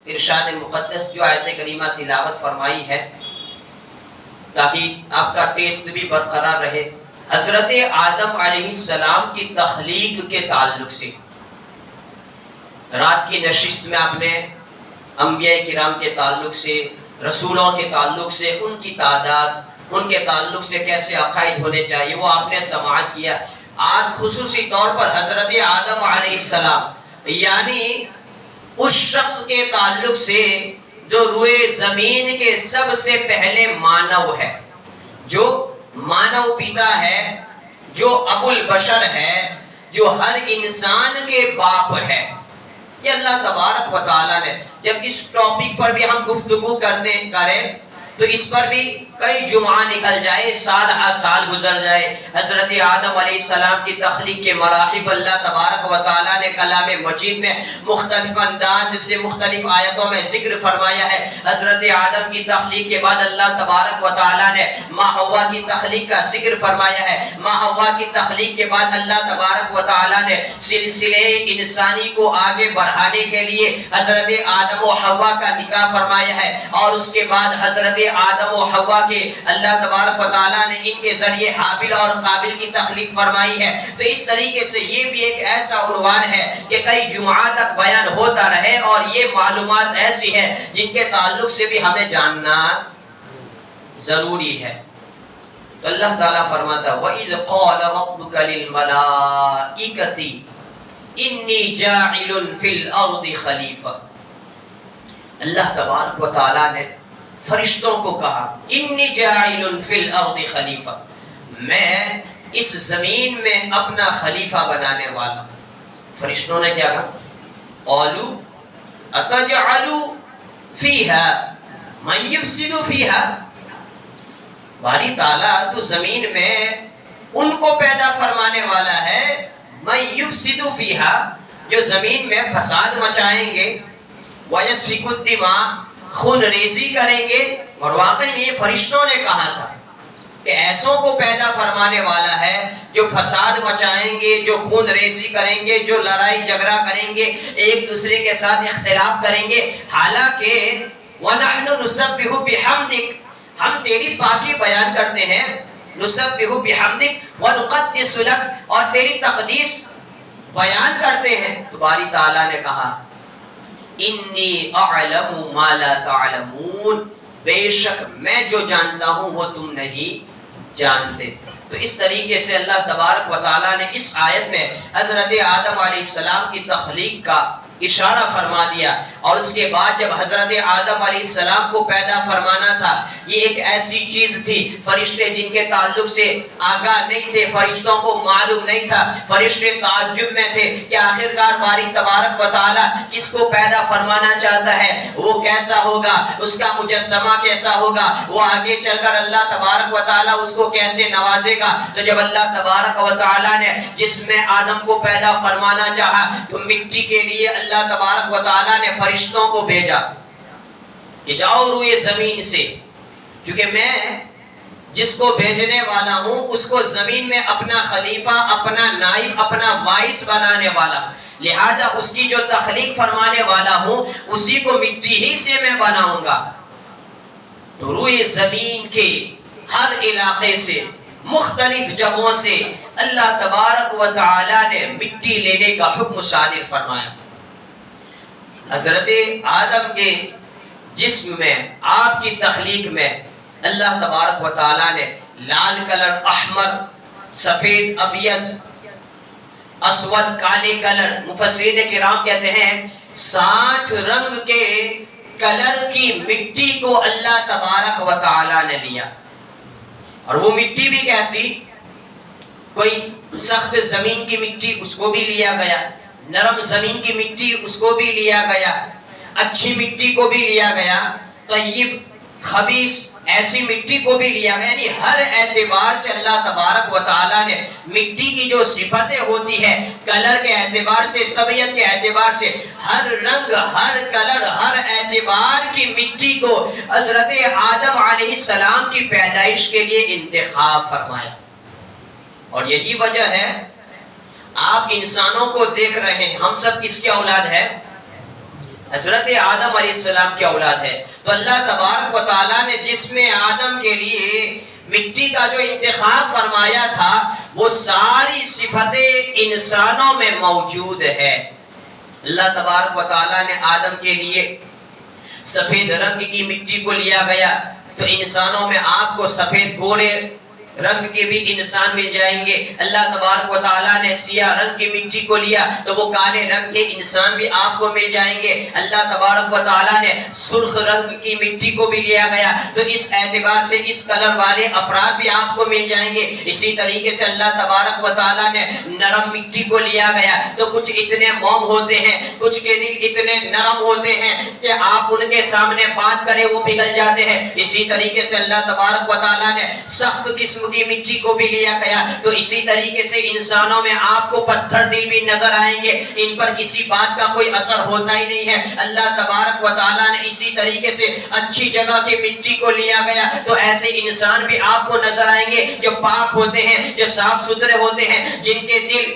ارشاد مقدس جو آیت کریمہ تلاوت فرمائی ہے تاکہ آپ کا ٹیسٹ بھی برقرار رہے، حضرت آدم علیہ السلام کی تخلیق کے تعلق سے رات کی نشست میں آپ نے انبیاء کرام کے تعلق سے، رسولوں کے تعلق سے، ان کی تعداد، ان کے تعلق سے کیسے عقائد ہونے چاہیے وہ آپ نے سماعت کیا۔ آج خصوصی طور پر حضرت آدم علیہ السلام یعنی اس شخص کے تعلق سے جو روئے زمین کے سب سے پہلے مانو ہے، جو مانو پیتا ہے، جو ابو البشر ہے، جو ہر انسان کے باپ ہے۔ یہ اللہ تبارک و تعالیٰ نے جب اس ٹاپک پر بھی ہم گفتگو کریں تو اس پر بھی کئی جمعہ نکل جائے، سال ہر سال گزر جائے۔ حضرت آدم علیہ السلام کی تخلیق کے مراحل اللہ تبارک و تعالیٰ نے کلام مجید میں مختلف انداز سے مختلف آیتوں میں ذکر فرمایا ہے۔ حضرت آدم کی تخلیق کے بعد اللہ تبارک و تعالیٰ نے ماں حوا کی تخلیق کا ذکر فرمایا ہے۔ ماں حوا کی تخلیق کے بعد اللہ تبارک و تعالیٰ نے سلسلے انسانی کو آگے بڑھانے کے لیے حضرت آدم و حوا کا نکاح فرمایا ہے، اور اس کے بعد حضرت آدم و حوا کہ اللہ تبارک و تعالیٰ نے ان کے ذریعے حابل اور قابل کی تخلیق فرمائی ہے۔ تو اس طریقے سے یہ بھی ایک ایسا عنوان ہے کہ کئی جمعہ تک بیان ہوتا رہے، اور یہ معلومات ایسی ہیں جن کے تعلق سے بھی ہمیں جاننا ضروری ہے۔ تو اللہ تعالیٰ فرماتا وَإِذْ قَالَ رَبُّكَ لِلْمَلَائِكَةِ إِنِّي جَاعِلٌ فِي الْأَرْضِ خَلِيفَةً، اللہ تبارک و تعالیٰ نے فرشتوں کو کہا انی جاعل فی الارض خلیفہ، میں اس زمین میں اپنا خلیفہ بنانے والا۔ فرشتوں نے کیا کہا؟ قالوا اتجعل فیہا من یفسد فیہا، باری تعالیٰ تو زمین میں ان کو پیدا فرمانے والا ہے من یفسد فیہا، جو زمین میں فساد مچائیں گے، ویسفک الدماء، خون ریزی کریں گے۔ اور واقعی میں یہ فرشتوں نے کہا تھا کہ ایسوں کو پیدا فرمانے والا ہے جو فساد مچائیں گے، جو خون ریزی کریں گے، جو لڑائی جھگڑا کریں گے، ایک دوسرے کے ساتھ اختلاف کریں گے۔ حالانکہ وَنَحْنُ نُسَبِّحُ بِحَمْدِكَ، ہم تیری پاکی بیان کرتے ہیں، نُسَبِّحُ بِحَمْدِكَ وَنُقَدِّسُ لَكَ، اور تیری تقدیس بیان کرتے ہیں۔ تو باری تعالیٰ نے کہا انی اعلم ما لا تعلمون، بے شک میں جو جانتا ہوں وہ تم نہیں جانتے۔ تو اس طریقے سے اللہ تبارک و تعالیٰ نے اس آیت میں حضرت آدم علیہ السلام کی تخلیق کا اشارہ فرما دیا، اور اس کے بعد جب حضرت آدم علیہ السلام کو پیدا فرمانا تھا، یہ ایک ایسی چیز تھی فرشتے جن کے تعلق سے آگاہ نہیں تھے، فرشتوں کو معلوم نہیں تھا، فرشتے تعجب میں تھے کہ آخرکار باری تبارک و تعالیٰ کس کو پیدا فرمانا چاہتا ہے، وہ کیسا ہوگا، اس کا مجسمہ کیسا ہوگا، وہ آگے چل کر اللہ تبارک و تعالیٰ اس کو کیسے نوازے گا۔ تو جب اللہ تبارک و تعالیٰ نے جس میں آدم کو پیدا فرمانا چاہا تو مٹی کے لیے اللہ تبارک و تعالیٰ نے فرشتوں کو بھیجا کہ جاؤ روئے زمین سے، چونکہ میں جس کو بھیجنے والا ہوں اس کو زمین میں اپنا خلیفہ، اپنا نائب، اپنا وائس بنانے والا، لہذا اس کی جو تخلیق فرمانے والا ہوں اسی کو مٹی ہی سے میں بناؤں گا۔ تو روئے زمین کے ہر علاقے سے، مختلف جگہوں سے اللہ تبارک و تعالیٰ نے مٹی لینے کا حکم صادر فرمایا۔ حضرت آدم کے جسم میں، آپ کی تخلیق میں اللہ تبارک و تعالیٰ نے لال کلر، احمر، سفید، ابیض، اسود، کالے کلر، مفسرین کرام کہتے ہیں 60 رنگ کے کلر کی مٹی کو اللہ تبارک و تعالیٰ نے لیا۔ اور وہ مٹی بھی کیسی؟ کوئی سخت زمین کی مٹی، اس کو بھی لیا گیا، نرم زمین کی مٹی اس کو بھی لیا گیا، اچھی مٹی کو بھی لیا گیا، طیب، خبیث، ایسی مٹی کو بھی لیا گیا۔ یعنی ہر اعتبار سے اللہ تبارک و تعالیٰ نے مٹی کی جو صفتیں ہوتی ہیں، کلر کے اعتبار سے، طبیعت کے اعتبار سے، ہر رنگ، ہر کلر، ہر اعتبار کی مٹی کو حضرت آدم علیہ السلام کی پیدائش کے لیے انتخاب فرمایا۔ اور یہی وجہ ہے آپ انسانوں کو دیکھ رہے ہیں، ہم سب کس کی اولاد ہے؟ حضرت آدم علیہ السلام کی اولاد ہے. تو اللہ تبارک و تعالیٰ نے جس میں آدم کے لیے مٹی کا جو انتخاب فرمایا تھا وہ ساری صفتیں انسانوں میں موجود ہے. اللہ تبارک و تعالیٰ نے آدم کے لیے سفید رنگ کی مٹی کو لیا گیا تو انسانوں میں آپ کو سفید گورے رنگ کے بھی انسان مل جائیں گے. اللہ تبارک و تعالیٰ نے سیاہ رنگ کی مٹی کو لیا تو وہ کالے رنگ کے انسان بھی آپ کو مل جائیں گے. اللہ تبارک و تعالیٰ نے سرخ رنگ کی مٹی کو بھی لیا گیا تو اس اعتبار سے اس کلر والے افراد بھی آپ کو مل جائیں گے. اسی طریقے سے اللہ تبارک و تعالیٰ نے نرم مٹی کو لیا گیا تو کچھ اتنے موم ہوتے ہیں, کچھ کے دل اتنے نرم ہوتے ہیں کہ آپ ان کے سامنے بات کریں وہ پگھل جاتے ہیں. اسی طریقے سے اللہ تبارک و تعالیٰ نے سخت قسم کی مٹی کو بھی لیا گیا تو اسی طریقے سے انسانوں میں آپ کو پتھر دل بھی نظر آئیں گے, ان پر کسی بات کا کوئی اثر ہوتا ہی نہیں ہے. اللہ تبارک و تعالیٰ نے اسی طریقے سے اچھی جگہ کی مٹی کو لیا گیا تو ایسے انسان بھی آپ کو نظر آئیں گے جو پاک ہوتے ہیں, جو صاف ستھرے ہوتے ہیں, جن کے دل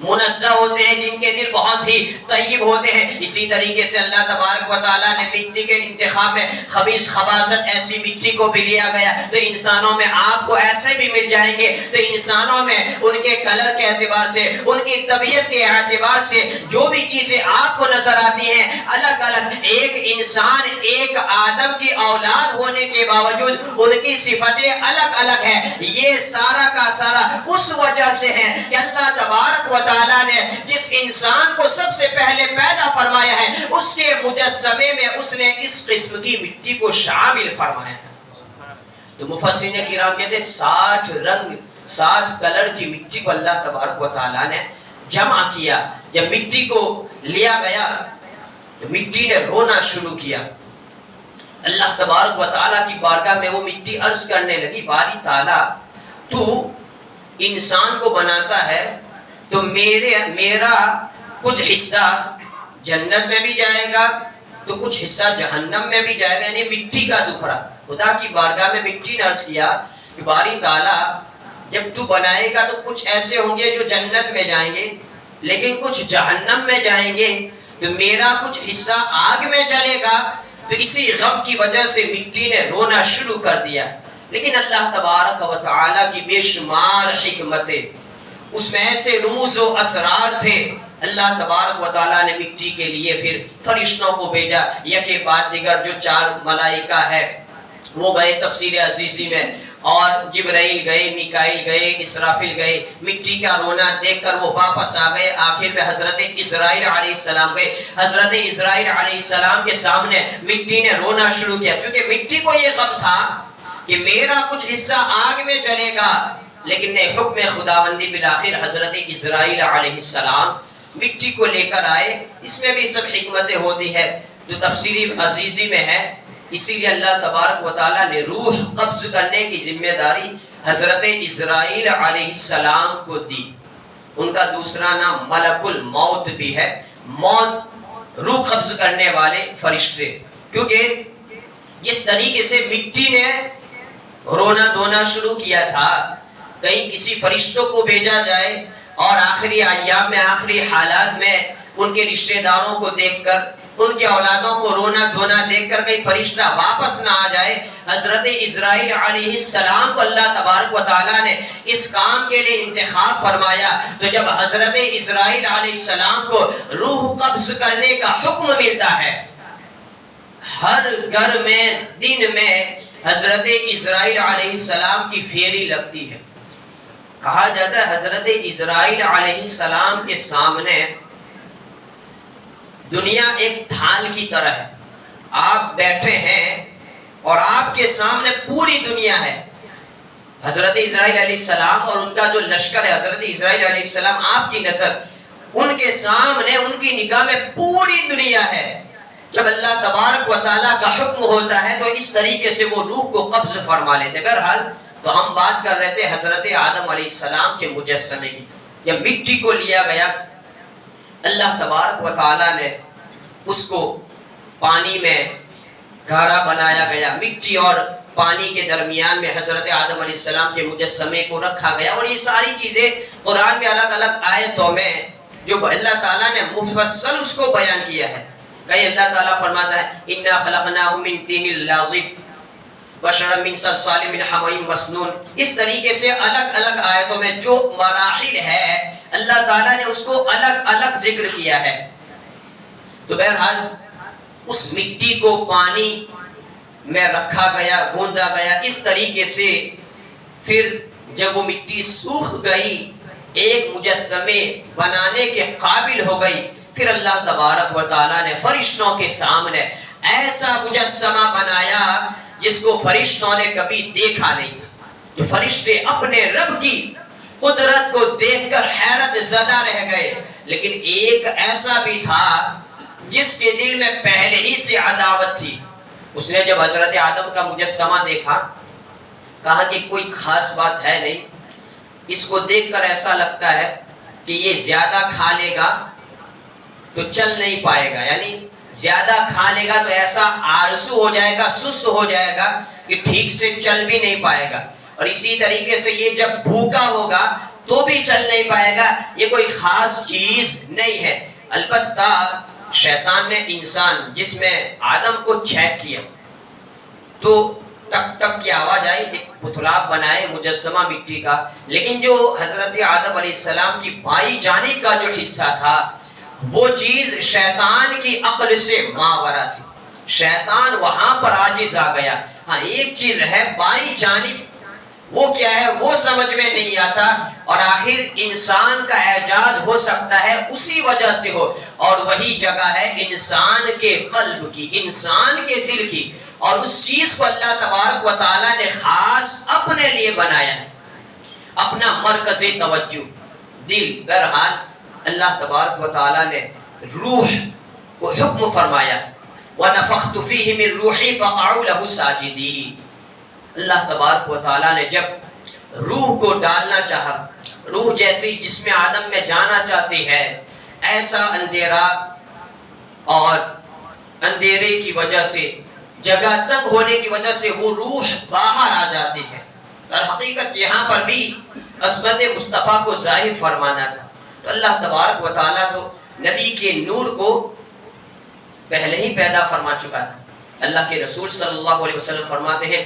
منزہ ہوتے ہیں, جن کے دل بہت ہی طیب ہوتے ہیں. اسی طریقے سے اللہ تبارک و تعالیٰ نے مٹی کے انتخاب میں خبیث خباثت ایسی مٹی کو بھی لیا گیا تو انسانوں میں آپ کو ایسے بھی مل جائیں گے. تو انسانوں میں ان کے کلر کے اعتبار سے, ان کی طبیعت کے اعتبار سے جو بھی چیزیں آپ کو نظر آتی ہیں الگ الگ, ایک انسان ایک آدم کی اولاد ہونے کے باوجود ان کی صفتیں الگ الگ ہیں. یہ سارا کا سارا اس وجہ سے ہے کہ اللہ تبارک و تعالیٰ نے جس انسان کو سب سے پہلے پیدا فرمایا ہے اس کے مجسمے میں اس نے اس قسم کی مٹی کو شامل فرمایا تھا. تو مفسرین کرام کہتے ہیں 60 رنگ 60 کلر کی مٹی کو اللہ تبارک و تعالیٰ نے جمع کیا. جب مٹی کو لیا گیا تو مٹی نے رونا شروع کیا. اللہ تبارک و تعالیٰ کی بارگاہ میں وہ مٹی عرض کرنے لگی, باری تعالیٰ تو انسان کو بناتا ہے تو میرا کچھ حصہ جنت میں بھی جائے گا تو کچھ حصہ جہنم میں بھی جائے گا, یعنی مٹی کا دکھڑا. خدا کی بارگاہ میں مٹی نے عرض کیا کہ باری تعالیٰ جب تو بنائے گا تو کچھ ایسے ہوں گے جو جنت میں جائیں گے لیکن کچھ جہنم میں جائیں گے, تو میرا کچھ حصہ آگ میں جلے گا. تو اسی غم کی وجہ سے مٹی نے رونا شروع کر دیا. لیکن اللہ تبارک و تعالیٰ کی بے شمار حکمتیں, اس میں ایسے رموز و اسرار تھے. اللہ تبارک و تعالیٰ نے مٹی کے لیے پھر فرشتوں کو بھیجا, یکے بعد دیگر جو 4 ملائکہ ہے وہ گئے تفسیر عزیزی میں, اور جبرائیل گئے, میکائیل گئے, اسرافیل گئے. مٹی کا رونا دیکھ کر وہ واپس آ گئے. آخر میں حضرت اسرائیل علیہ السلام گئے. حضرت اسرائیل علیہ السلام کے سامنے مٹی نے رونا شروع کیا, چونکہ مٹی کو یہ غم تھا کہ میرا کچھ حصہ آگ میں جلے گا. لیکن حکم خداوندی بالآخر حضرت اسرائیل علیہ السلام مٹی کو لے کر آئے. اس میں بھی سب حکمتیں ہوتی ہے جو تفسیر عزیزی میں ہے. اسی لیے اللہ تبارک و تعالیٰ نے روح قبض کرنے کی ذمہ داری حضرت اسرائیل علیہ السلام کو دی. ان کا دوسرا نام ملک الموت بھی ہے, موت روح قبض کرنے والے فرشتے. کیونکہ جس طریقے سے مٹی نے رونا دھونا شروع کیا تھا, کہیں کسی فرشتوں کو بھیجا جائے اور آخری ایام میں, آخری حالات میں ان کے رشتہ داروں کو دیکھ کر, ان کے اولادوں کو رونا دھونا دیکھ کر کہیں فرشتہ واپس نہ آ جائے. حضرت اسرائیل علیہ السلام کو اللہ تبارک و تعالیٰ نے اس کام کے لیے انتخاب فرمایا. تو جب حضرت اسرائیل علیہ السلام کو روح قبض کرنے کا حکم ملتا ہے, ہر گھر میں دن میں حضرت اسرائیل علیہ السلام کی پھیری لگتی ہے. کہا جاتا ہے حضرت اسرائیل علیہ السلام کے سامنے دنیا ایک تھال کی طرح ہے. آپ بیٹھے ہیں اور آپ کے سامنے پوری دنیا ہے. حضرت اسرائیل علیہ السلام اور ان کا جو لشکر ہے, حضرت اسرائیل علیہ السلام, آپ کی نظر ان کے سامنے, ان کی نگاہ میں پوری دنیا ہے. جب اللہ تبارک و تعالیٰ کا حکم ہوتا ہے تو اس طریقے سے وہ روح کو قبض فرما لیتے. بہرحال تو ہم بات کر رہے تھے حضرت آدم علیہ السلام کے مجسمے کی. جب مٹی کو لیا گیا, اللہ تبارک و تعالیٰ نے اس کو پانی میں گہرا بنایا گیا. مٹی اور پانی کے درمیان میں حضرت آدم علیہ السلام کے مجسمے کو رکھا گیا. اور یہ ساری چیزیں قرآن میں الگ الگ آیتوں میں جو اللہ تعالیٰ نے مفصل اس کو بیان کیا ہے. کہیں اللہ تعالیٰ فرماتا ہے اِنَّا خَلَقْنَاهُ مِن طِينٍ لَازِبٍ وَشَرَّ مِن صَلْصَالٍ مِن حَمَإٍ مَسْنُونٍ. اس طریقے سے الگ الگ آیتوں میں جو مراحل ہے اللہ تعالیٰ نے اس کو الگ الگ ذکر کیا ہے. تو بہرحال اس مٹی کو پانی میں رکھا گیا، گوندا گیا اس طریقے سے. پھر جب وہ مٹی سوکھ گئی، ایک مجسمے بنانے کے قابل ہو گئی، پھر اللہ تبارک و تعالیٰ نے فرشتوں کے سامنے ایسا مجسمہ بنایا جس کو فرشتوں نے کبھی دیکھا نہیں تھا. تو فرشتے اپنے رب کی قدرت کو دیکھ کر حیرت زدہ رہ گئے. لیکن ایک ایسا بھی تھا جس کے دل میں پہلے ہی سے عداوت تھی. اس نے جب حضرت آدم کا مجسمہ دیکھا، کہا کہ کوئی خاص بات ہے نہیں، اس کو دیکھ کر ایسا لگتا ہے کہ یہ زیادہ کھا لے گا تو چل نہیں پائے گا، یعنی زیادہ کھا لے گا تو ایسا آرزو ہو جائے گا، سست ہو جائے گا کہ ٹھیک سے چل بھی نہیں پائے گا. اور اسی طریقے سے یہ جب بھوکا ہوگا تو بھی چل نہیں پائے گا، یہ کوئی خاص چیز نہیں ہے. البتہ شیطان نے انسان جس میں آدم کو چیک کیا تو ٹک ٹک کی آواز آئی، ایک پتلا بنائے مجسمہ مٹی کا. لیکن جو حضرت آدم علیہ السلام کی بائیں جانب کا جو حصہ تھا وہ چیز شیطان کی عقل سے ماورا تھی. شیطان وہاں پر عاجز آ گیا. ہاں ایک چیز ہے بائیں جانب، وہ کیا ہے وہ سمجھ میں نہیں آتا. اور آخر انسان کا اعجاز ہو سکتا ہے اسی وجہ سے ہو، اور وہی جگہ ہے انسان کے قلب کی، انسان کے دل کی. اور اس چیز کو اللہ تبارک و تعالیٰ نے خاص اپنے لیے بنایا، اپنا مرکز توجہ دل. بہرحال اللہ تبارک و تعالیٰ نے روح کو حکم فرمایا وَنَفَخْتُ فِيهِ مِن رُوحِي فَقَعُوا لَهُ سَاجِدِينَ. اللہ تبارک و تعالیٰ نے جب روح کو ڈالنا چاہا، روح جیسی جس میں آدم میں جانا چاہتی ہے، ایسا اندھیرا اور اندھیرے کی وجہ سے، جگہ تنگ ہونے کی وجہ سے وہ روح باہر آ جاتی ہے. در حقیقت یہاں پر بھی عظمت مصطفیٰ کو ظاہر فرمانا تھا. تو اللہ تبارک و تعالیٰ تو نبی کے نور کو پہلے ہی پیدا فرما چکا تھا. اللہ کے رسول صلی اللہ علیہ وسلم فرماتے ہیں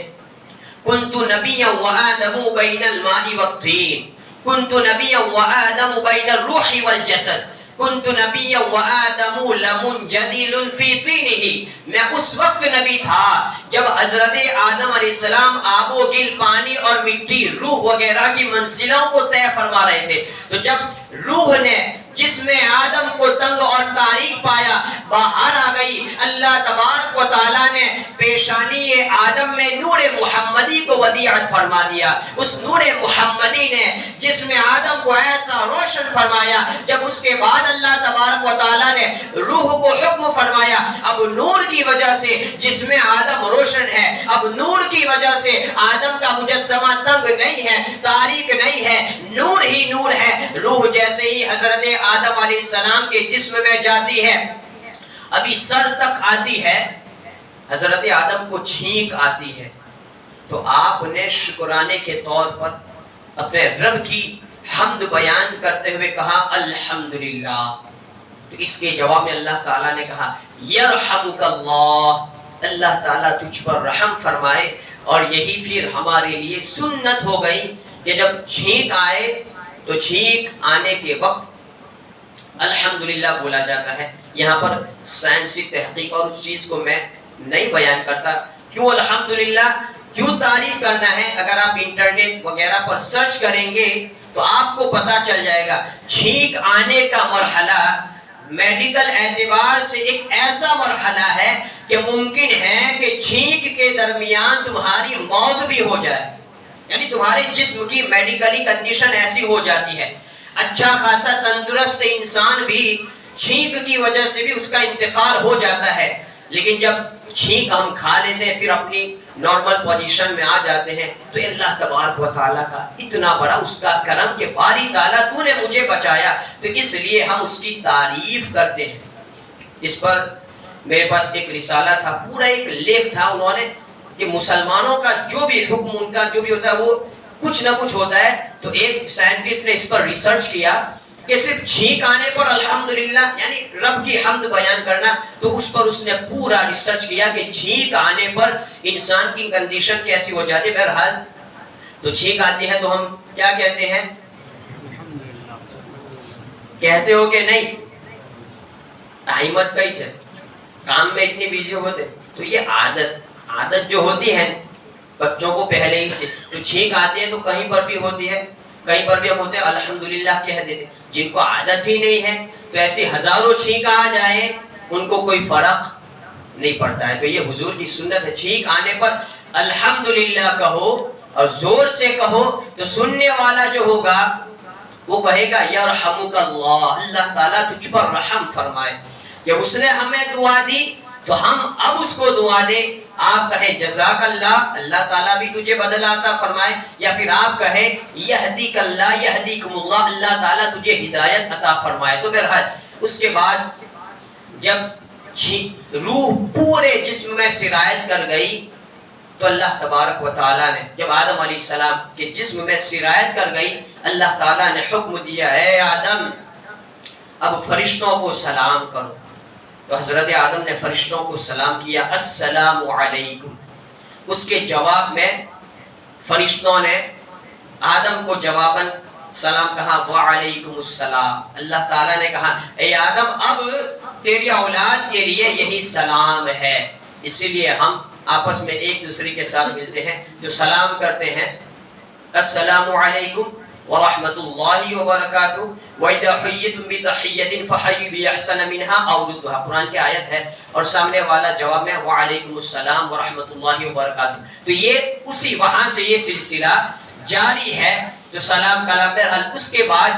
كنت نبيا وآدم بين الماء والطين كنت نبيا وآدم بين الروح والجسد كنت نبيا وآدم لمنجدل في طينه. میں اس وقت نبی تھا جب حضرت آدم علیہ السلام آب و گل، پانی اور مٹی، روح وغیرہ کی منزلوں کو طے فرما رہے تھے. تو جب روح نے جس میں آدم کو تنگ اور تاریک پایا باہر آ گئی، اللہ تبارک و تعالیٰ نے پیشانی آدم میں نور محمدی کو ودیعت فرما دیا. اس نور محمدی نے جس میں آدم کو ایسا روشن فرمایا، جب اس کے بعد اللہ تبارک و تعالیٰ نے روح کو حکم فرمایا. اب نور کی وجہ سے جس میں آدم روشن ہے، اب نور کی وجہ سے آدم کا مجسمہ تنگ نہیں ہے، تاریک نہیں ہے، نور ہی نور ہے. روح جیسے ہی حضرت آدم علیہ السلام کے جسم میں جاتی ہے، ابھی سر تک آتی ہے، حضرت آدم کو چھینک آتی ہے. تو آپ نے شکرانے کے طور پر اپنے رب کی حمد بیان کرتے ہوئے کہا الحمدللہ. تو اس کے جواب میں اللہ تعالیٰ نے کہا یرحمک اللہ، اللہ تعالیٰ تجھ پر رحم فرمائے. اور یہی پھر ہمارے لیے سنت ہو گئی کہ جب چھینک آئے تو چھینک آنے کے وقت الحمدللہ بولا جاتا ہے. یہاں پر سائنسی تحقیق اور اس چیز کو میں نہیں بیان کرتا. کیوں الحمدللہ، کیوں تعریف کرنا ہے؟ اگر آپ انٹرنیٹ وغیرہ پر سرچ کریں گے تو آپ کو پتا چل جائے گا. چھینک آنے کا مرحلہ میڈیکل اعتبار سے ایک ایسا مرحلہ ہے کہ ممکن ہے کہ چھینک کے درمیان تمہاری موت بھی ہو جائے. یعنی تمہارے جسم کی میڈیکلی کنڈیشن ایسی ہو جاتی ہے، اچھا خاصا تندرست انسان بھی چھینک کی وجہ سے بھی اس کا انتقال ہو جاتا ہے. لیکن جب چھینک ہم کھا لیتے ہیں، پھر اپنی نارمل پوزیشن میں آ جاتے ہیں، تو اللہ تبارک و تعالیٰ کا اتنا بڑا اس کا کرم کہ باری تعالیٰ تو نے مجھے بچایا، تو اس لیے ہم اس کی تعریف کرتے ہیں. اس پر میرے پاس ایک رسالہ تھا، پورا ایک لیکھ تھا. انہوں نے کہ مسلمانوں کا جو بھی حکم ان کا جو بھی ہوتا ہے وہ کچھ نہ کچھ ہوتا ہے. تو ایک سائنٹسٹ نے اس پر ریسرچ کیا کہ صرف چھینک آنے پر الحمدللہ یعنی رب کی حمد بیان کرنا، تو اس پر اس نے پورا ریسرچ کیا کہ چھینک آنے پر انسان کی کنڈیشن کیسی ہو جاتی ہے۔ بہرحال تو چھینک آتی ہے تو ہم کیا کہتے ہیں؟ کہتے ہو کہ نہیں؟ ٹائمت کیسے کام میں اتنی بیزی ہوتے، تو یہ عادت جو ہوتی ہے بچوں کو پہلے ہی سے، تو چھینک آتی ہے تو کہیں پر بھی ہوتی ہے، کہیں پر بھی ہم ہوتے ہیں الحمدللہ کہہ دیتے۔ جن کو عادت ہی نہیں ہے تو ایسی ہزاروں چھینک آ جائے ان کو کوئی فرق نہیں پڑتا ہے۔ تو یہ حضور کی سنت ہے، چھینک آنے پر الحمدللہ کہو اور زور سے کہو، تو سننے والا جو ہوگا وہ کہے گا یرحمک اللہ، اللہ تعالیٰ تجھ پر رحم فرمائے۔ جب اس نے ہمیں دعا دی تو ہم اب اس کو دعا دیں، آپ کہیں جزاک اللہ، اللہ تعالیٰ بھی تجھے بدلہ عطا فرمائے، یا پھر آپ کہیں یہدیک اللہ یہدیکم اللہ، اللہ تعالیٰ تجھے ہدایت عطا فرمائے۔ تو بہرحال اس کے بعد جب روح پورے جسم میں سرایت کر گئی تو اللہ تبارک و تعالیٰ نے جب آدم علیہ السلام کے جسم میں سرایت کر گئی، اللہ تعالیٰ نے حکم دیا اے آدم اب فرشتوں کو سلام کرو۔ تو حضرت آدم نے فرشتوں کو سلام کیا، السلام علیکم۔ اس کے جواب میں فرشتوں نے آدم کو جواباً سلام کہا، وعلیکم السلام۔ اللہ تعالیٰ نے کہا اے آدم اب تیری اولاد کے لیے یہی سلام ہے۔ اسی لیے ہم آپس میں ایک دوسرے کے ساتھ ملتے ہیں جو سلام کرتے ہیں، السلام علیکم ورحمۃ اللہ وبرکاتہ، وَإِذَا حُيِّيتُم بِتَحِيَّةٍ فَحَيُّوا بِأَحْسَنَ مِنْهَا أَوْ رُدُّوهَا، قرآن کی آیت ہے، اور سامنے والا جواب میں وعلیکم السلام ورحمۃ اللہ وبرکاتہ۔ تو یہ اسی وہاں سے یہ سلسلہ جاری ہے جو سلام کلام۔ بہرحال اس کے بعد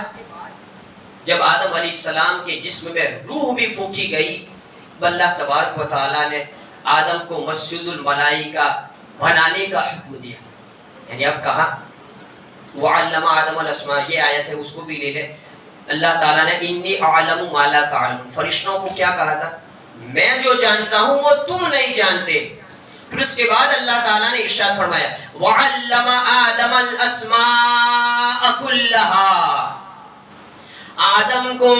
جب آدم علیہ السلام کے جسم میں روح بھی پھونکی گئی، اللہ تبارک و تعالیٰ نے آدم کو مسجد الملائکہ بنانے کا حکم دیا۔ یعنی اب کہا وعلم آدم الاسماء، یہ آیت ہے اس کو بھی لے لیں۔ اللہ تعالیٰ نے انی اعلم ما لا تعلمون، فرشتوں کو کیا کہا تھا؟ میں جو جانتا ہوں وہ تم نہیں جانتے۔ پھر اس کے بعد اللہ تعالیٰ نے ارشاد فرمایا وعلم آدم الاسماء كلها، آدم کو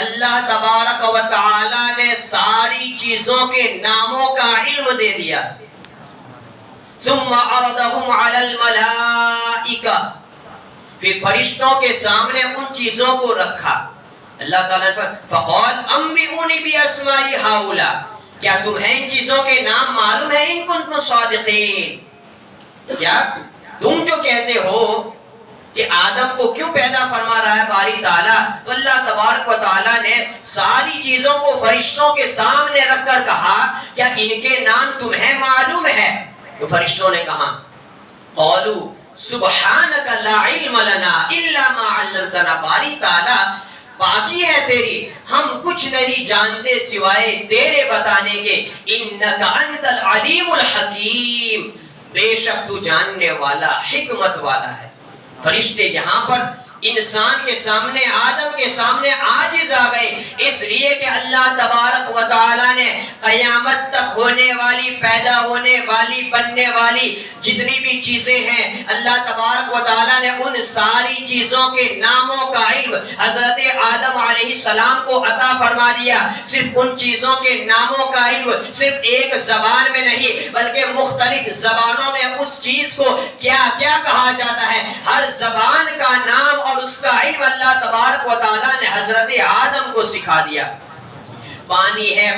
اللہ تبارک و تعالیٰ نے ساری چیزوں کے ناموں کا علم دے دیا۔ ثم عرضهم على الملائکہ، پھر فرشتوں کے سامنے ان چیزوں کو رکھا۔ اللہ تعالیٰ نے فقال انبئونی باسماء ہؤلاء، کیا تمہیں ان چیزوں کے نام معلوم ہے؟ ان کنتم صادقین، کیا تم جو کہتے ہو کہ آدم کو کیوں پیدا فرما رہا ہے باری تعالیٰ، تو اللہ تبارک و تعالیٰ نے ساری چیزوں کو فرشتوں کے سامنے رکھ کر کہا کیا ان کے نام تمہیں معلوم ہے؟ تو فرشتوں نے کہا قالوا سبحانک لا علم لنا الا ما علمتنا، باری تعالیٰ باقی ہے تیری، ہم کچھ نہیں جانتے سوائے تیرے بتانے کے، انک انت العلیم الحکیم، بے شک تو جاننے والا حکمت والا ہے۔ فرشتے یہاں پر انسان کے سامنے آدم کے سامنے عاجز آ گئے، اس لیے کہ اللہ تبارک و تعالیٰ نے قیامت تک ہونے والی، پیدا ہونے والی، بننے والی جتنی بھی چیزیں ہیں، اللہ تبارک و تعالیٰ نے ان ساری چیزوں کے ناموں کا علم حضرت آدم علیہ السلام کو عطا فرما دیا۔ صرف ان چیزوں کے ناموں کا علم صرف ایک زبان میں نہیں بلکہ مختلف زبانوں میں اس چیز کو کیا کیا کہا جاتا ہے، ہر زبان کا نام اور اس کا علم اللہ تبارک و تعالیٰ نے حضرت آدم کو سکھا دیا۔ پانی ہے،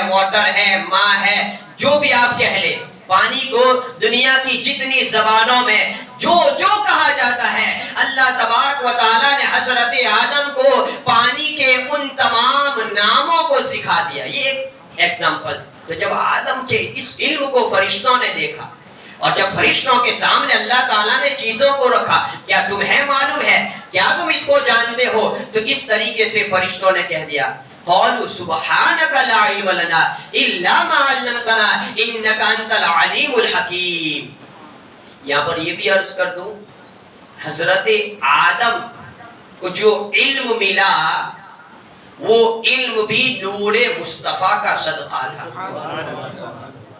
واٹر ہے، ماں ہے، جو بھی آپ کہہ لیں، پانی کو دنیا کی جتنی زبانوں میں جو کہا جاتا ہے، اللہ تبارک و تعالیٰ نے حضرت آدم کو پانی کے ان تمام ناموں کو سکھا دیا۔ یہ ایک ایگزامپل۔ تو جب آدم کے اس علم کو فرشتوں نے دیکھا اور جب فرشتوں کے سامنے اللہ تعالیٰ نے چیزوں کو رکھا، کیا تمہیں معلوم ہے، کیا تم اس کو جانتے ہو، تو اس طریقے سے فرشتوں نے کہہ دیا قالوا سبحانک لا علم لنا الا ما علمتنا انک انت العلیم الحکیم۔ یہاں پر یہ بھی عرض کر دوں، حضرت آدم کو جو علم ملا وہ علم بھی نور مصطفیٰ کا صدقہ تھا۔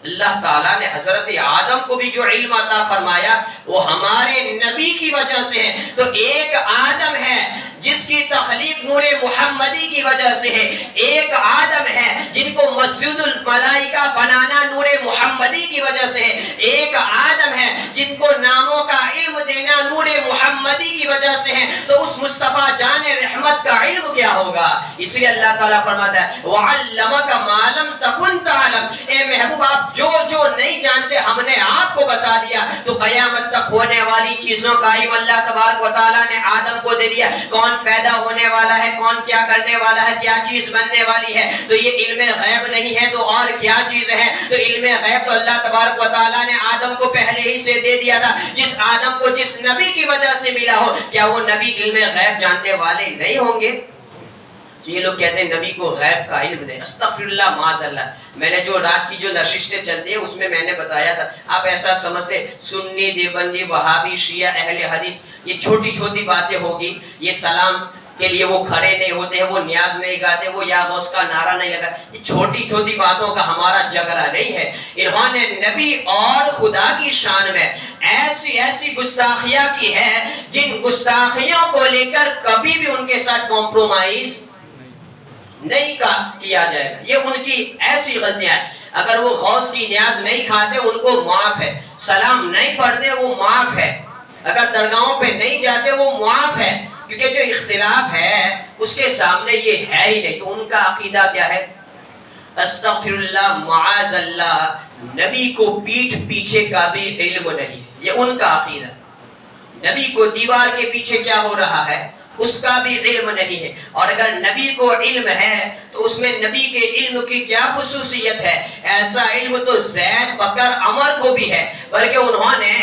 اللہ تعالیٰ نے حضرت آدم کو بھی جو علم عطا فرمایا وہ ہمارے نبی کی وجہ سے ہے۔ تو ایک آدم ہے جس کی تخلیق نور محمدی کی وجہ سے ہے، ایک آدم ہے جن کو مسجد الملائکہ بنانا نور محمدی کی وجہ سے ہے، ایک آدم ہے جن کو ناموں کا علم دینا نور محمدی کی وجہ سے ہے، تو اس مصطفیٰ جان رحمت کا علم کیا ہوگا؟ اس لیے اللہ تعالیٰ فرماتا ہے وَعَلَّمَكَ مَا لَمْ تَكُنْ تَعْلَمْ، اے محبوب آپ جو نہیں جانتے ہم نے آپ کو بتا دیا۔ تو قیامت تک ہونے والی چیزوں کا علم اللہ تبارک و تعالیٰ نے آدم کو دے دیا، کون پیدا ہونے والا ہے، کون کیا کرنے والا ہے، کیا چیز بننے والی ہے، تو یہ علم غیب نہیں ہے تو اور کیا چیز ہے؟ تو علم غیب تو اللہ تبارک و تعالیٰ نے آدم کو پہلے ہی سے دے دیا تھا۔ جس آدم کو جس نبی کی وجہ سے ملا ہو، کیا وہ نبی علم غیب جاننے والے نہیں ہوں گے؟ تو یہ لوگ کہتے ہیں نبی کو غیب کا علم نہیں، استغفر اللہ معاذ اللہ۔ میں نے جو رات کی جو نشستیں چلتی ہیں اس میں نے بتایا تھا، آپ ایسا سمجھتے سنی، دیوبندی، وہابی، شیعہ، اہل حدیث یہ چھوٹی چھوٹی باتیں ہوگی، یہ سلام کے لیے وہ کھڑے نہیں ہوتے ہیں، وہ نیاز نہیں گاتے، وہ یا غوث کا نعرہ نہیں لگا، یہ چھوٹی چھوٹی باتوں کا ہمارا جھگڑا نہیں ہے۔ انہوں نے نبی اور خدا کی شان میں ایسی گستاخیاں کی ہے جن گستاخیوں کو لے کر کبھی بھی ان کے ساتھ کمپرومائز نہیں کیا جائے گا۔ یہ ان کی ایسی غلطیاں ہیں، اگر وہ غوث کی نیاز نہیں کھاتے ان کو معاف ہے، سلام نہیں پڑھتے وہ معاف ہے، اگر درگاہوں پہ نہیں جاتے وہ معاف ہے، کیونکہ جو اختلاف ہے اس کے سامنے یہ ہے ہی نہیں۔ تو ان کا عقیدہ کیا ہے؟ استغفر اللہ معاذ اللہ، نبی کو پیٹھ پیچھے کا بھی علم نہیں، یہ ان کا عقیدہ۔ نبی کو دیوار کے پیچھے کیا ہو رہا ہے اس کا بھی علم نہیں ہے، اور اگر نبی کو علم ہے تو اس میں نبی کے علم کی کیا خصوصیت ہے؟ ایسا علم تو زید، بکر، عمر کو بھی ہے، بلکہ انہوں نے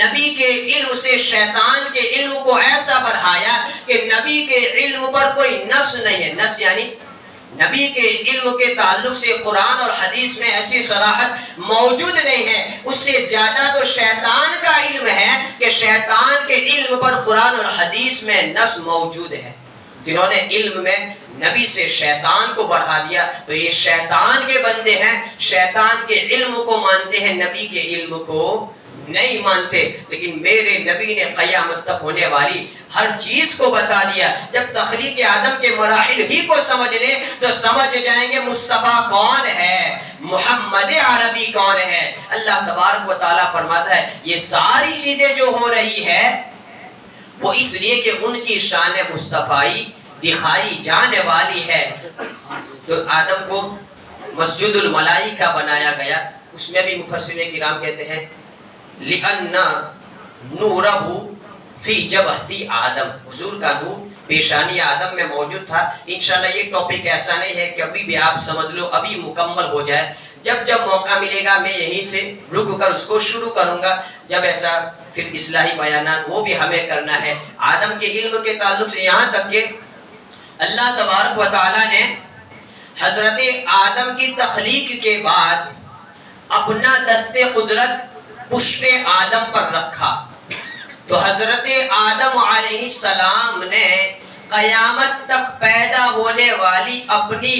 نبی کے علم سے شیطان کے علم کو ایسا بڑھایا کہ نبی کے علم پر کوئی نص نہیں ہے۔ نص یعنی نبی کے علم کے تعلق سے قرآن اور حدیث میں ایسی صراحت موجود نہیں ہے، اس سے زیادہ تو شیطان کا علم ہے کہ شیطان کے علم پر قرآن اور حدیث میں نص موجود ہے۔ جنہوں نے علم میں نبی سے شیطان کو بڑھا دیا تو یہ شیطان کے بندے ہیں، شیطان کے علم کو مانتے ہیں، نبی کے علم کو نہیں مانتے۔ لیکن میرے نبی نے قیامت تک ہونے والی ہر چیز کو بتا دیا۔ جب تخلیق آدم کے مراحل ہی کو سمجھ لیں تو سمجھ جائیں گے مصطفیٰ کون ہے، محمد عربی کون ہے۔ اللہ تبارک و تعالیٰ فرماتا ہے یہ ساری چیزیں جو ہو رہی ہے وہ اس لیے کہ ان کی شان مصطفیٰ دکھائی جانے والی ہے۔ تو آدم کو مسجد الملائکہ بنایا گیا، اس میں بھی مفسرین کرام کہتے ہیں لِأَنَّ نُورَهُ فِي جَبْهَةِ آدم، حضور کا نور پیشانی آدم میں موجود تھا۔ انشاءاللہ یہ ٹاپک ایسا نہیں ہے کہ ابھی بھی آپ سمجھ لو، ابھی مکمل ہو جائے، جب موقع ملے گا میں یہیں سے رک کر اس کو شروع کروں گا، جب ایسا پھر اصلاحی بیانات وہ بھی ہمیں کرنا ہے۔ آدم کے علم کے تعلق سے یہاں تک کہ اللہ تبارک و تعالیٰ نے حضرت آدم کی تخلیق کے بعد اپنا دست قدرت پشت آدم پر رکھا، تو حضرت آدم علیہ السلام نے قیامت تک پیدا ہونے والی اپنی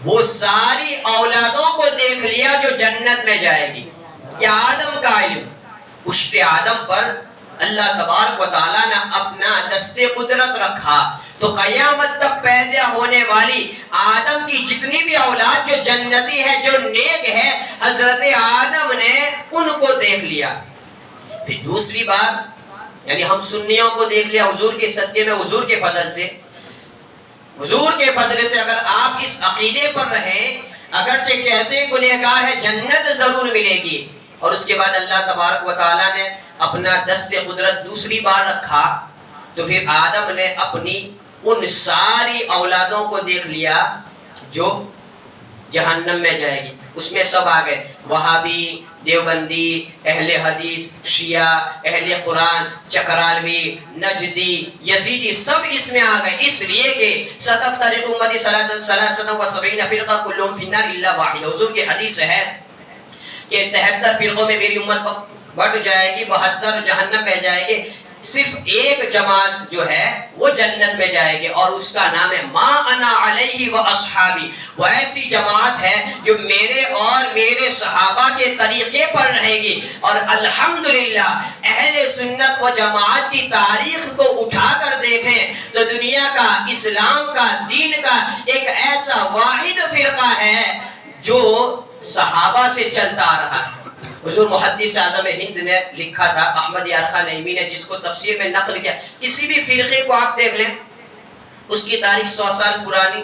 وہ ساری اولادوں کو دیکھ لیا جو جنت میں جائے گی۔ یہ آدم کا علم، پشت آدم پر اللہ تبارک و تعالیٰ نے اپنا دست قدرت رکھا، تو قیامت تک پیدا ہونے والی آدم کی جتنی بھی اولاد جو جنتی ہے، جو نیک ہے، حضرت آدم نے ان کو دیکھ لیا۔ پھر دوسری بات یعنی ہم سنیوں کو دیکھ لیا حضور کے صدقے میں، حضور کے فضل سے، حضور کے فضل سے اگر آپ اس عقیدے پر رہیں اگرچہ کیسے گنہگار ہے جنت ضرور ملے گی۔ اور اس کے بعد اللہ تبارک و تعالیٰ نے اپنا دست قدرت دوسری بار رکھا، تو پھر آدم نے اپنی ان ساری اولادوں کو دیکھ لیا جو جہنم میں جائے گی۔ اس میں سب آ گئے، وہابی، دیوبندی، اہل حدیث، شیعہ، اہل قرآن، چکرالوی، نجدی، یزیدی، سب اس میں آ گئے، اس لیے کہ ستفترق امتی ثلاثۃ وسبعین فرقہ کلہم فی النار الا واحدہ۔ حضور کی حدیث ہے کہ 73 فرقوں میں میری امت بٹ جائے گی، 72 جہنم میں جائے گی، صرف ایک جماعت جو ہے وہ جنت میں جائے گی اور اس کا نام ہے ما انا علیہ و اصحابی. وہ ایسی جماعت ہے جو میرے اور میرے صحابہ کے طریقے پر رہے گی. اور الحمدللہ اہل سنت و جماعت کی تاریخ کو اٹھا کر دیکھیں تو دنیا کا اسلام کا دین کا ایک ایسا واحد فرقہ ہے جو صحابہ سے چلتا آ رہا ہے. حضور محدث اعظم ہند نے لکھا تھا، احمد یار خان نعیمی نے جس کو تفسیر میں نقل کیا، کسی بھی فرقے کو آپ دیکھ لیں اس کی تاریخ 100 سال پرانی،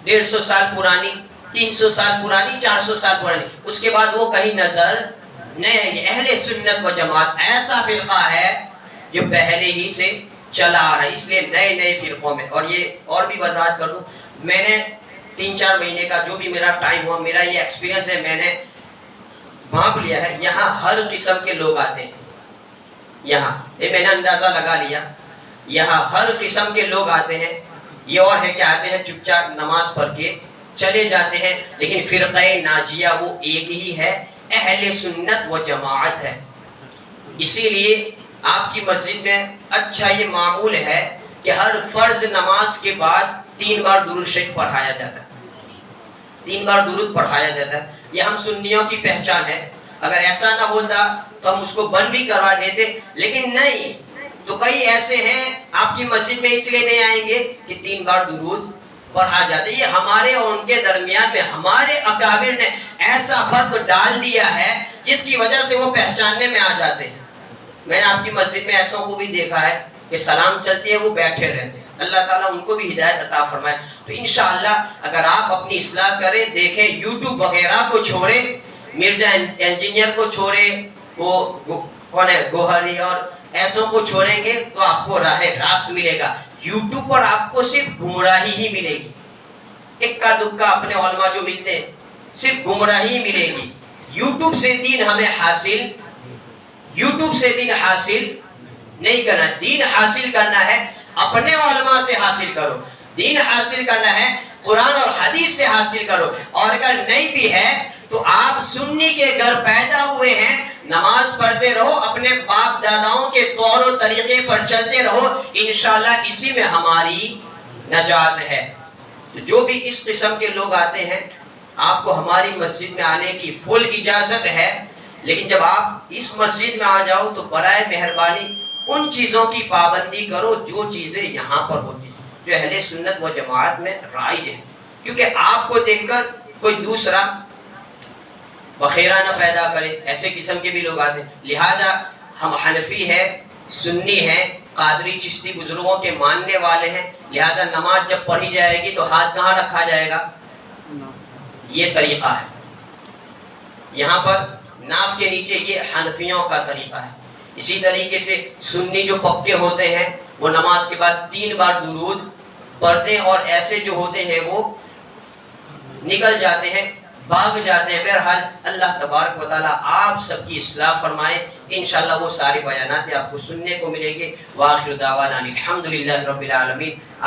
150 سال پرانی، 300 سال پرانی، 400 سال پرانی، اس کے بعد وہ کہیں نظر نہیں آئیں گے. اہل سنت و جماعت ایسا فرقہ ہے جو پہلے ہی سے چلا آ رہا ہے. اس لیے نئے نئے فرقوں میں، اور یہ اور بھی وضاحت کر دوں، میں نے 3-4 مہینے کا جو بھی میرا ٹائم ہوا، میرا یہ ایکسپیرینس ہے، میں نے بھانپ لیا ہے. یہاں ہر قسم کے لوگ آتے ہیں. یہاں یہ میں نے اندازہ لگا لیا، یہاں ہر قسم کے لوگ آتے ہیں. یہ اور ہے کہ آتے ہیں چپ چاپ نماز پڑھ کے چلے جاتے ہیں، لیکن فرقہ ناجیہ وہ ایک ہی ہے، اہل سنت و جماعت ہے. اسی لیے آپ کی مسجد میں اچھا یہ معمول ہے کہ ہر فرض نماز کے بعد 3 بار درود شریف پڑھایا جاتا ہے. 3 بار درود پڑھایا جاتا ہے. یہ ہم سنیوں کی پہچان ہے. اگر ایسا نہ ہوتا تو ہم اس کو بند بھی کروا دیتے، لیکن نہیں. تو کئی ایسے ہیں آپ کی مسجد میں اس لیے نہیں آئیں گے کہ 3 بار درود پڑھا جاتا ہے. یہ ہمارے اور ان کے درمیان میں ہمارے اکابر نے ایسا فرق ڈال دیا ہے جس کی وجہ سے وہ پہچاننے میں آ جاتے ہیں. میں نے آپ کی مسجد میں ایسوں کو بھی دیکھا ہے کہ سلام چلتی ہے وہ بیٹھے رہتے ہیں. اللہ تعالیٰ ان کو بھی ہدایت عطا فرمائے. تو انشاءاللہ اگر آپ اپنی اصلاح کریں، دیکھیں یوٹیوب وغیرہ کو چھوڑیں، مرزا انجینئر کو چھوڑیں، وہ کون ہے گوہری اور ایسوں کو چھوڑیں گے تو آپ کو راہ راست ملے گا. یوٹیوب پر آپ کو صرف گمراہی ہی ملے گی. اکا دکا اپنے علماء جو ملتے ہیں صرف گمراہی ملے گی. یوٹیوب سے دین ہمیں حاصل، یوٹیوب سے دین حاصل نہیں کرنا. دین حاصل کرنا ہے اپنے علماء سے حاصل کرو. دین حاصل کرنا ہے قرآن اور حدیث سے حاصل کرو. اور اگر نہیں بھی ہے تو آپ سنی کے گھر پیدا ہوئے ہیں، نماز پڑھتے رہو، اپنے باپ داداؤں کے طور و طریقے پر چلتے رہو، انشاءاللہ اسی میں ہماری نجات ہے. تو جو بھی اس قسم کے لوگ آتے ہیں آپ کو ہماری مسجد میں آنے کی فل اجازت ہے. لیکن جب آپ اس مسجد میں آ جاؤ تو برائے مہربانی ان چیزوں کی پابندی کرو جو چیزیں یہاں پر ہوتی ہیں، جو اہل سنت و جماعت میں رائج ہے. کیونکہ آپ کو دیکھ کر کوئی دوسرا بخیرہ نہ پیدا کرے. ایسے قسم کے بھی لوگ آتے ہیں. لہذا ہم حنفی ہیں، سنی ہیں، قادری چشتی بزرگوں کے ماننے والے ہیں. لہذا نماز جب پڑھی جائے گی تو ہاتھ کہاں رکھا جائے گا؟ یہ طریقہ ہے. یہاں پر ناف کے نیچے یہ حنفیوں کا طریقہ ہے. اسی طریقے سے سنی جو پکے ہوتے ہیں وہ نماز کے بعد 3 بار درود پڑھتے ہیں، اور ایسے جو ہوتے ہیں وہ نکل جاتے ہیں، بھاگ جاتے ہیں. بہرحال اللہ تبارک و تعالیٰ آپ سب کی اصلاح فرمائے. انشاءاللہ وہ سارے بیانات بھی آپ کو سننے کو ملیں گے. وآخر دعوانا الحمدللہ رب العالمین.